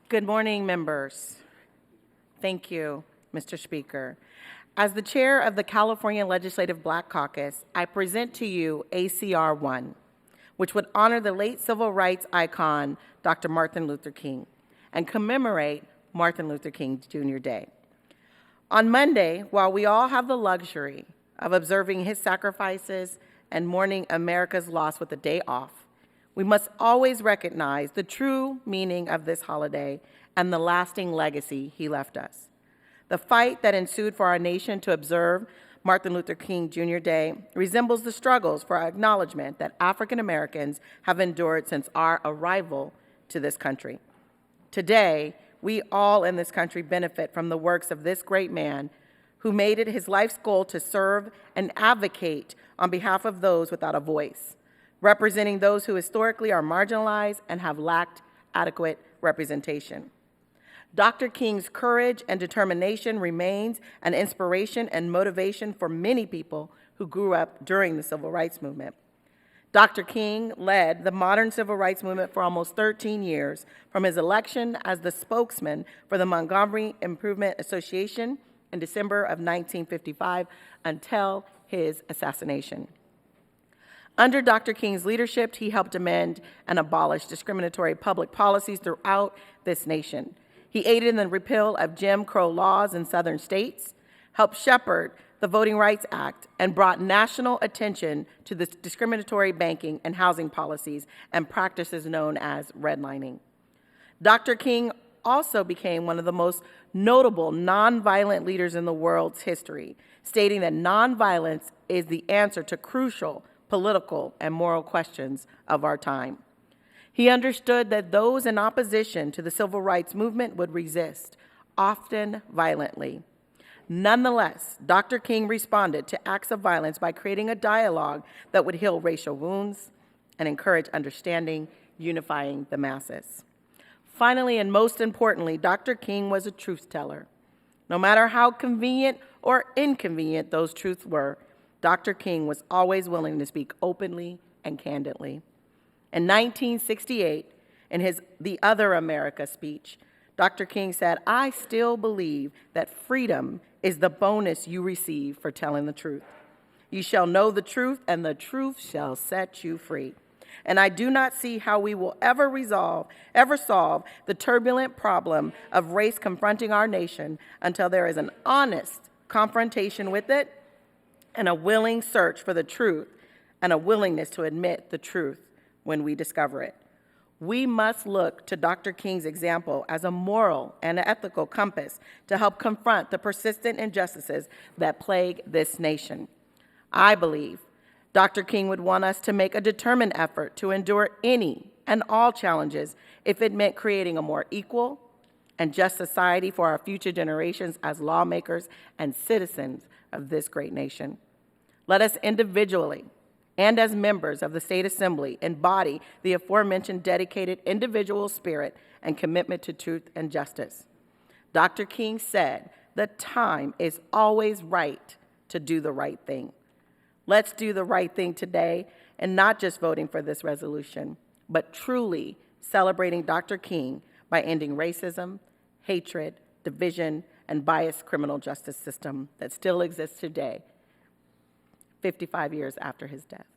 Good morning, members. Thank you, Mr. Speaker. As the chair of the California Legislative Black Caucus, I present to you ACR 1, which would honor the late civil rights icon, Dr. Martin Luther King, and commemorate Martin Luther King Jr. Day. On Monday, while we all have the luxury of observing his sacrifices and mourning America's loss with a day off, we must always recognize the true meaning of this holiday and the lasting legacy he left us. The fight that ensued for our nation to observe Martin Luther King Jr. Day resembles the struggles for acknowledgement that African Americans have endured since our arrival to this country. Today, we all in this country benefit from the works of this great man who made it his life's goal to serve and advocate on behalf of those without a voice, representing those who historically are marginalized and have lacked adequate representation. Dr. King's courage and determination remains an inspiration and motivation for many people who grew up during the Civil Rights Movement. Dr. King led the modern Civil Rights Movement for almost 13 years, from his election as the spokesman for the Montgomery Improvement Association in December of 1955 until his assassination. Under Dr. King's leadership, he helped amend and abolish discriminatory public policies throughout this nation. He aided in the repeal of Jim Crow laws in southern states, helped shepherd the Voting Rights Act, and brought national attention to the discriminatory banking and housing policies and practices known as redlining. Dr. King also became one of the most notable nonviolent leaders in the world's history, stating that nonviolence is the answer to crucial political and moral questions of our time. He understood that those in opposition to the civil rights movement would resist, often violently. Nonetheless, Dr. King responded to acts of violence by creating a dialogue that would heal racial wounds and encourage understanding, unifying the masses. Finally, and most importantly, Dr. King was a truth teller. No matter how convenient or inconvenient those truths were, Dr. King was always willing to speak openly and candidly. In 1968, in his The Other America speech, Dr. King said, "I still believe that freedom is the bonus you receive for telling the truth. You shall know the truth, and the truth shall set you free. And I do not see how we will ever solve the turbulent problem of race confronting our nation until there is an honest confrontation with it and a willing search for the truth and a willingness to admit the truth when we discover it. We must look to Dr. King's example as a moral and ethical compass to help confront the persistent injustices that plague this nation. I believe Dr. King would want us to make a determined effort to endure any and all challenges if it meant creating a more equal and just society for our future generations as lawmakers and citizens of this great nation. Let us individually and as members of the State Assembly embody the aforementioned dedicated individual spirit and commitment to truth and justice. Dr. King said, "The time is always right to do the right thing." Let's do the right thing today, and not just voting for this resolution, but truly celebrating Dr. King by ending racism, hatred, division, and biased criminal justice system that still exists today, 55 years after his death.